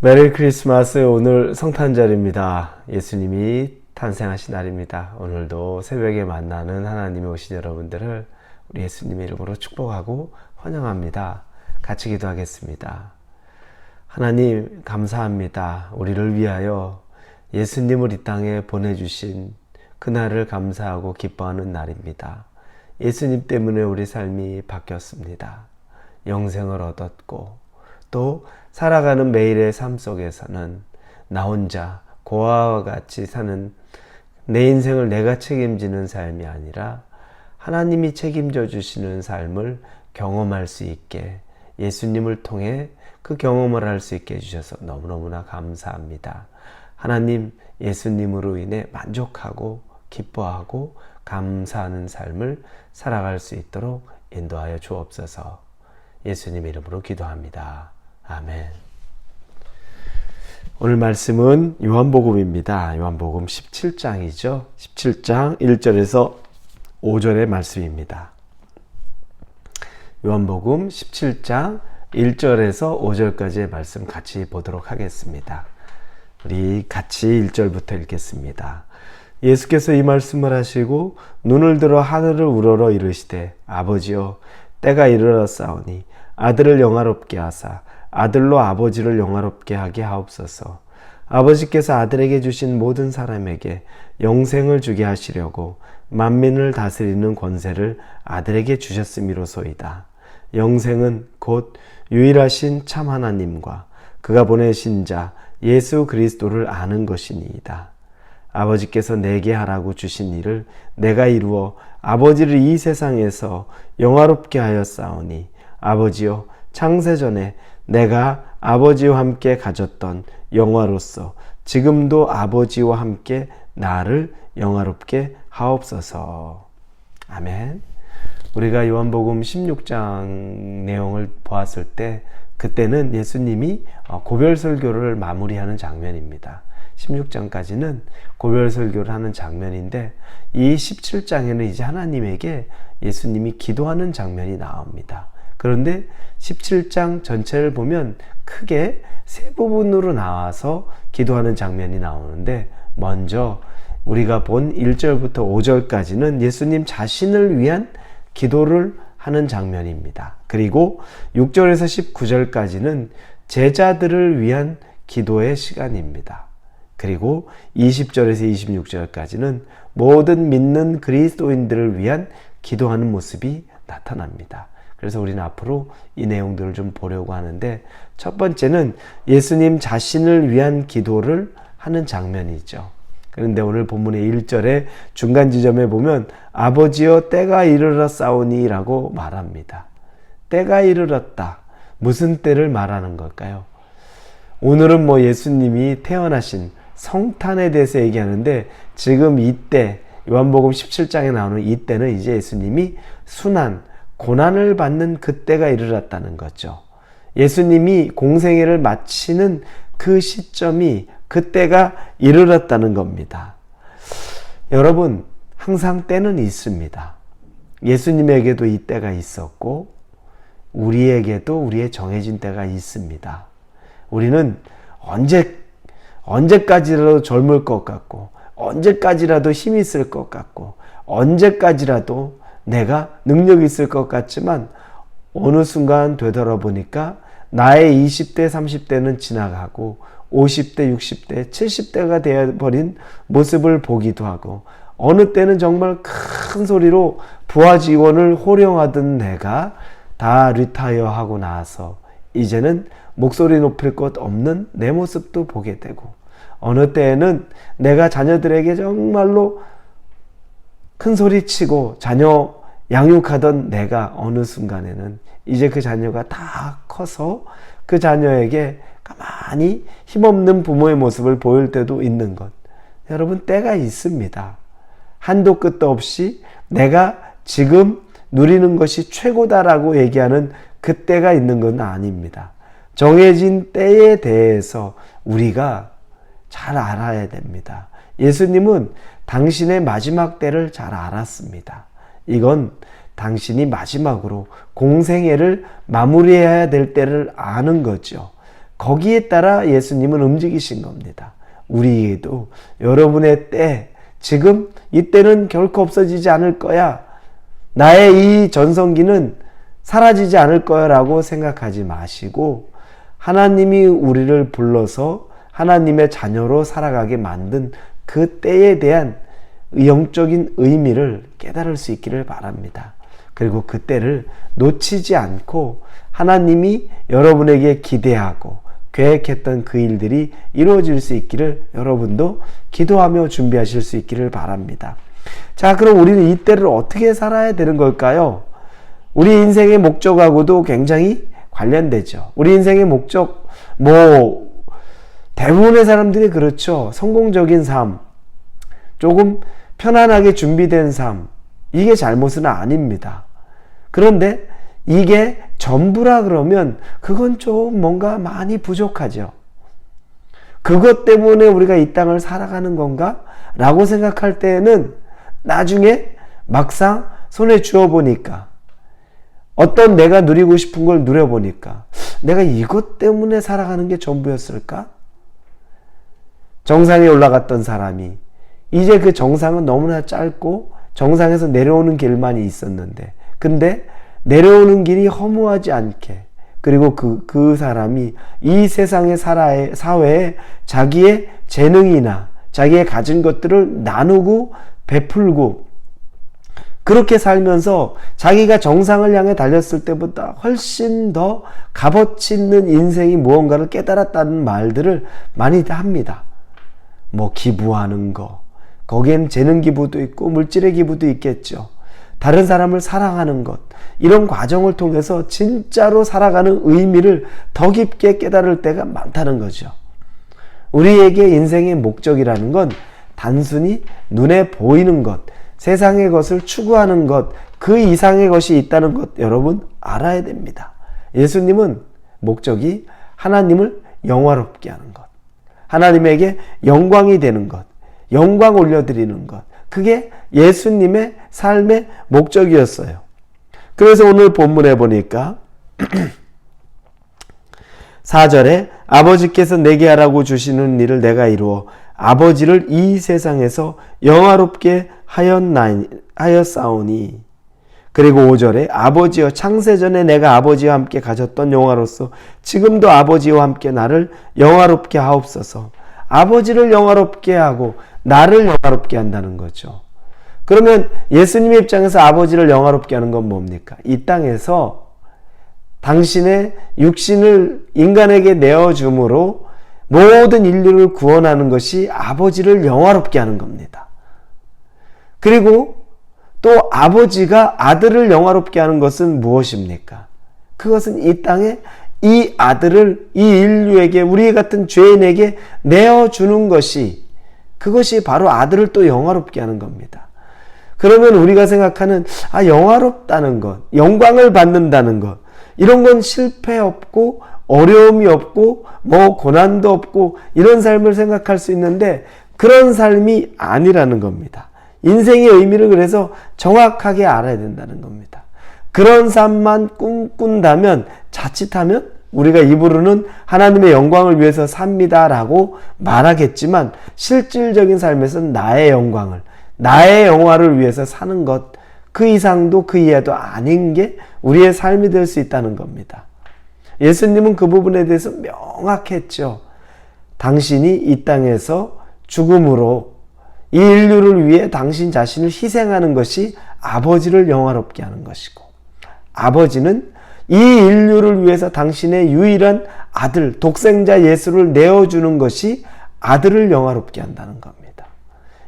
메리 크리스마스. 오늘 성탄절입니다. 예수님이 탄생하신 날입니다. 오늘도 새벽에 만나는 하나님이 오신 여러분들을 우리 예수님의 이름으로 축복하고 환영합니다. 같이 기도하겠습니다. 하나님 감사합니다. 우리를 위하여 예수님을 이 땅에 보내주신 그날을 감사하고 기뻐하는 날입니다. 예수님 때문에 우리 삶이 바뀌었습니다. 영생을 얻었고 또 살아가는 매일의 삶 속에서는 나 혼자 고아와 같이 사는 내 인생을 내가 책임지는 삶이 아니라 하나님이 책임져 주시는 삶을 경험할 수 있게, 예수님을 통해 그 경험을 할 수 있게 해주셔서 너무너무나 감사합니다. 하나님, 예수님으로 인해 만족하고 기뻐하고 감사하는 삶을 살아갈 수 있도록 인도하여 주옵소서. 예수님 이름으로 기도합니다. 아멘. 오늘 말씀은 요한복음입니다. 요한복음 17장이죠. 17장 1절에서 5절의 말씀입니다. 요한복음 17장 1절에서 5절까지의 말씀 같이 보도록 하겠습니다. 우리 같이 1절부터 읽겠습니다. 예수께서 이 말씀을 하시고 눈을 들어 하늘을 우러러 이르시되 아버지여 때가 이르렀사오니 아들을 영화롭게 하사 아들로 아버지를 영화롭게 하게 하옵소서. 아버지께서 아들에게 주신 모든 사람에게 영생을 주게 하시려고 만민을 다스리는 권세를 아들에게 주셨음이로소이다. 영생은 곧 유일하신 참 하나님과 그가 보내신 자 예수 그리스도를 아는 것이니이다. 아버지께서 내게 하라고 주신 일을 내가 이루어 아버지를 이 세상에서 영화롭게 하였사오니 아버지여 창세전에 내가 아버지와 함께 가졌던 영화로서 지금도 아버지와 함께 나를 영화롭게 하옵소서. 아멘. 우리가 요한복음 16장 내용을 보았을 때 그때는 예수님이 고별설교를 마무리하는 장면입니다. 16장까지는 고별설교를 하는 장면인데 이 17장에는 이제 하나님에게 예수님이 기도하는 장면이 나옵니다. 그런데 17장 전체를 보면 크게 세 부분으로 나와서 기도하는 장면이 나오는데 먼저 우리가 본 1절부터 5절까지는 예수님 자신을 위한 기도를 하는 장면입니다. 그리고 6절에서 19절까지는 제자들을 위한 기도의 시간입니다. 그리고 20절에서 26절까지는 모든 믿는 그리스도인들을 위한 기도하는 모습이 나타납니다. 그래서 우리는 앞으로 이 내용들을 좀 보려고 하는데 첫 번째는 예수님 자신을 위한 기도를 하는 장면이죠. 그런데 오늘 본문의 1절의 중간 지점에 보면 아버지여 때가 이르렀사오니 라고 말합니다. 때가 이르렀다. 무슨 때를 말하는 걸까요? 오늘은 예수님이 태어나신 성탄에 대해서 얘기하는데 지금 이때 요한복음 17장에 나오는 이때는 이제 예수님이 순환, 고난을 받는 그때가 이르렀다는 거죠. 예수님이 공생애를 마치는 그 시점이 그때가 이르렀다는 겁니다. 여러분, 항상 때는 있습니다. 예수님에게도 이 때가 있었고 우리에게도 우리의 정해진 때가 있습니다. 우리는 언제까지라도 젊을 것 같고 언제까지라도 힘이 있을 것 같고 언제까지라도 내가 능력이 있을 것 같지만 어느 순간 되돌아보니까 나의 20대, 30대는 지나가고 50대, 60대, 70대가 되어버린 모습을 보기도 하고 어느 때는 정말 큰 소리로 부하 직원을 호령하던 내가 다 리타이어하고 나서 이제는 목소리 높일 것 없는 내 모습도 보게 되고 어느 때에는 내가 자녀들에게 정말로 큰 소리 치고 자녀 양육하던 내가 어느 순간에는 이제 그 자녀가 다 커서 그 자녀에게 가만히 힘없는 부모의 모습을 보일 때도 있는 것. 여러분, 때가 있습니다. 한도 끝도 없이 내가 지금 누리는 것이 최고다라고 얘기하는 그 때가 있는 건 아닙니다. 정해진 때에 대해서 우리가 잘 알아야 됩니다. 예수님은 당신의 마지막 때를 잘 알았습니다. 이건 당신이 마지막으로 공생애를 마무리해야 될 때를 아는 거죠. 거기에 따라 예수님은 움직이신 겁니다. 우리에게도 여러분의 때, 지금 이때는 결코 없어지지 않을 거야. 나의 이 전성기는 사라지지 않을 거야 라고 생각하지 마시고 하나님이 우리를 불러서 하나님의 자녀로 살아가게 만든 그 때에 대한 영적인 의미를 깨달을 수 있기를 바랍니다. 그리고 그 때를 놓치지 않고 하나님이 여러분에게 기대하고 계획했던 그 일들이 이루어질 수 있기를 여러분도 기도하며 준비하실 수 있기를 바랍니다. 자, 그럼 우리는 이 때를 어떻게 살아야 되는 걸까요? 우리 인생의 목적하고도 굉장히 관련되죠. 우리 인생의 목적, 대부분의 사람들이 그렇죠. 성공적인 삶, 조금 편안하게 준비된 삶, 이게 잘못은 아닙니다. 그런데 이게 전부라 그러면 그건 좀 뭔가 많이 부족하죠. 그것 때문에 우리가 이 땅을 살아가는 건가? 라고 생각할 때에는 나중에 막상 손에 쥐어보니까 어떤 내가 누리고 싶은 걸 누려보니까 내가 이것 때문에 살아가는 게 전부였을까? 정상에 올라갔던 사람이 이제 그 정상은 너무나 짧고 정상에서 내려오는 길만이 있었는데 근데 내려오는 길이 허무하지 않게 그리고 그 사람이 이 세상의 사회에 자기의 재능이나 자기의 가진 것들을 나누고 베풀고 그렇게 살면서 자기가 정상을 향해 달렸을 때보다 훨씬 더 값어치 있는 인생이 무언가를 깨달았다는 말들을 많이 합니다. 기부하는 거, 거기엔 재능 기부도 있고 물질의 기부도 있겠죠. 다른 사람을 사랑하는 것, 이런 과정을 통해서 진짜로 살아가는 의미를 더 깊게 깨달을 때가 많다는 거죠. 우리에게 인생의 목적이라는 건 단순히 눈에 보이는 것, 세상의 것을 추구하는 것, 그 이상의 것이 있다는 것 여러분 알아야 됩니다. 예수님은 목적이 하나님을 영화롭게 하는 것, 하나님에게 영광이 되는 것, 영광 올려드리는 것, 그게 예수님의 삶의 목적이었어요. 그래서 오늘 본문에 보니까 4절에 아버지께서 내게 하라고 주시는 일을 내가 이루어 아버지를 이 세상에서 영화롭게 하였사오니 그리고 5절에 아버지여 창세전에 내가 아버지와 함께 가졌던 영화로서 지금도 아버지와 함께 나를 영화롭게 하옵소서. 아버지를 영화롭게 하고 나를 영화롭게 한다는 거죠. 그러면 예수님의 입장에서 아버지를 영화롭게 하는 건 뭡니까? 이 땅에서 당신의 육신을 인간에게 내어줌으로 모든 인류를 구원하는 것이 아버지를 영화롭게 하는 겁니다. 그리고 또 아버지가 아들을 영화롭게 하는 것은 무엇입니까? 그것은 이 땅에 이 아들을 이 인류에게 우리 같은 죄인에게 내어주는 것이 그것이 바로 아들을 또 영화롭게 하는 겁니다. 그러면 우리가 생각하는 영화롭다는 것, 영광을 받는다는 것 이런 건 실패 없고 어려움이 없고 고난도 없고 이런 삶을 생각할 수 있는데 그런 삶이 아니라는 겁니다. 인생의 의미를 그래서 정확하게 알아야 된다는 겁니다. 그런 삶만 꿈꾼다면 자칫하면 우리가 입으로는 하나님의 영광을 위해서 삽니다라고 말하겠지만 실질적인 삶에서는 나의 영광을 나의 영화를 위해서 사는 것 그 이상도 그 이하도 아닌 게 우리의 삶이 될 수 있다는 겁니다. 예수님은 그 부분에 대해서 명확했죠. 당신이 이 땅에서 죽음으로 이 인류를 위해 당신 자신을 희생하는 것이 아버지를 영화롭게 하는 것이고 아버지는 이 인류를 위해서 당신의 유일한 아들, 독생자 예수를 내어주는 것이 아들을 영화롭게 한다는 겁니다.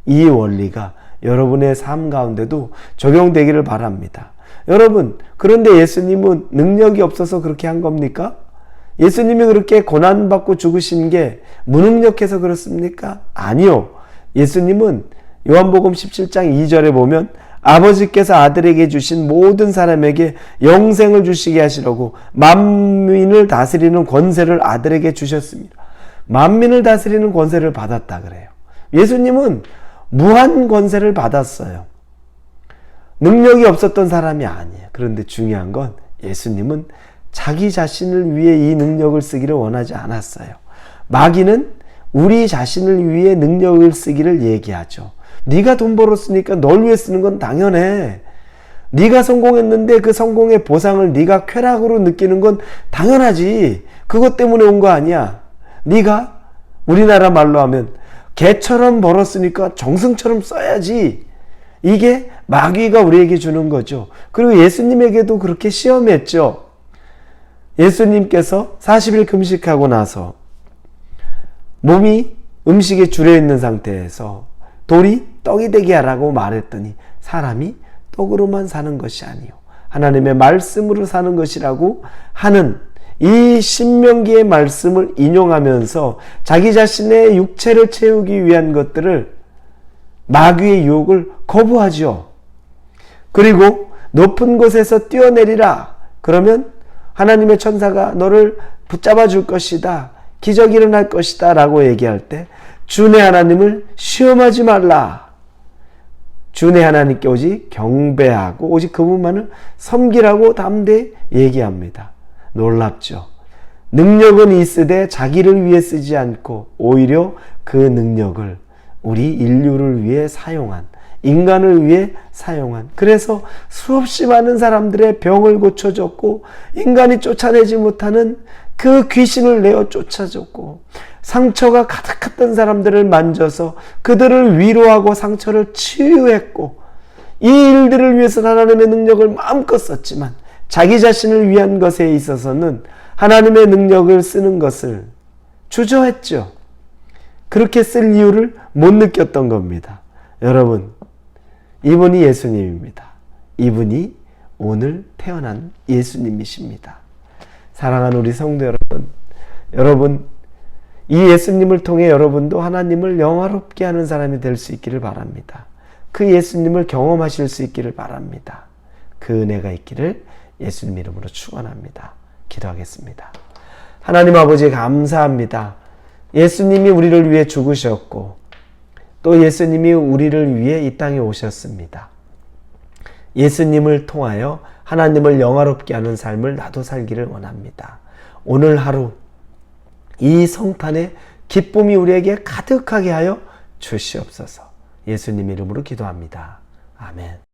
이 원리가 여러분의 삶 가운데도 적용되기를 바랍니다. 여러분, 그런데 예수님은 능력이 없어서 그렇게 한 겁니까? 예수님이 그렇게 고난받고 죽으신 게 무능력해서 그렇습니까? 아니요. 예수님은 요한복음 17장 2절에 보면 아버지께서 아들에게 주신 모든 사람에게 영생을 주시게 하시려고 만민을 다스리는 권세를 아들에게 주셨습니다. 만민을 다스리는 권세를 받았다 그래요. 예수님은 무한 권세를 받았어요. 능력이 없었던 사람이 아니에요. 그런데 중요한 건 예수님은 자기 자신을 위해 이 능력을 쓰기를 원하지 않았어요. 마귀는 우리 자신을 위해 능력을 쓰기를 얘기하죠. 네가 돈 벌었으니까 널 위해 쓰는 건 당연해. 네가 성공했는데 그 성공의 보상을 네가 쾌락으로 느끼는 건 당연하지. 그것 때문에 온 거 아니야. 네가 우리나라 말로 하면 개처럼 벌었으니까 정승처럼 써야지. 이게 마귀가 우리에게 주는 거죠. 그리고 예수님에게도 그렇게 시험했죠. 예수님께서 40일 금식하고 나서 몸이 음식에 줄여 있는 상태에서 돌이 떡이 되게 하라고 말했더니 사람이 떡으로만 사는 것이 아니요 하나님의 말씀으로 사는 것이라고 하는 이 신명기의 말씀을 인용하면서 자기 자신의 육체를 채우기 위한 것들을 마귀의 유혹을 거부하죠. 그리고 높은 곳에서 뛰어내리라. 그러면 하나님의 천사가 너를 붙잡아 줄 것이다. 기적이 일어날 것이다. 라고 얘기할 때 주내 하나님을 시험하지 말라. 주내 하나님께 오직 경배하고 오직 그분만을 섬기라고 담대히 얘기합니다. 놀랍죠. 능력은 있으되 자기를 위해 쓰지 않고 오히려 그 능력을 우리 인류를 위해 사용한, 인간을 위해 사용한, 그래서 수없이 많은 사람들의 병을 고쳐줬고 인간이 쫓아내지 못하는 그 귀신을 내어 쫓아줬고 상처가 가득했던 사람들을 만져서 그들을 위로하고 상처를 치유했고 이 일들을 위해서 하나님의 능력을 마음껏 썼지만 자기 자신을 위한 것에 있어서는 하나님의 능력을 쓰는 것을 주저했죠. 그렇게 쓸 이유를 못 느꼈던 겁니다. 여러분, 이분이 예수님입니다. 이분이 오늘 태어난 예수님이십니다. 사랑하는 우리 성도 여러분, 이 예수님을 통해 여러분도 하나님을 영화롭게 하는 사람이 될 수 있기를 바랍니다. 그 예수님을 경험하실 수 있기를 바랍니다. 그 은혜가 있기를 예수님 이름으로 축원합니다. 기도하겠습니다. 하나님 아버지 감사합니다. 예수님이 우리를 위해 죽으셨고 또 예수님이 우리를 위해 이 땅에 오셨습니다. 예수님을 통하여 하나님을 영화롭게 하는 삶을 나도 살기를 원합니다. 오늘 하루 이 성탄의 기쁨이 우리에게 가득하게 하여 주시옵소서. 예수님 이름으로 기도합니다. 아멘.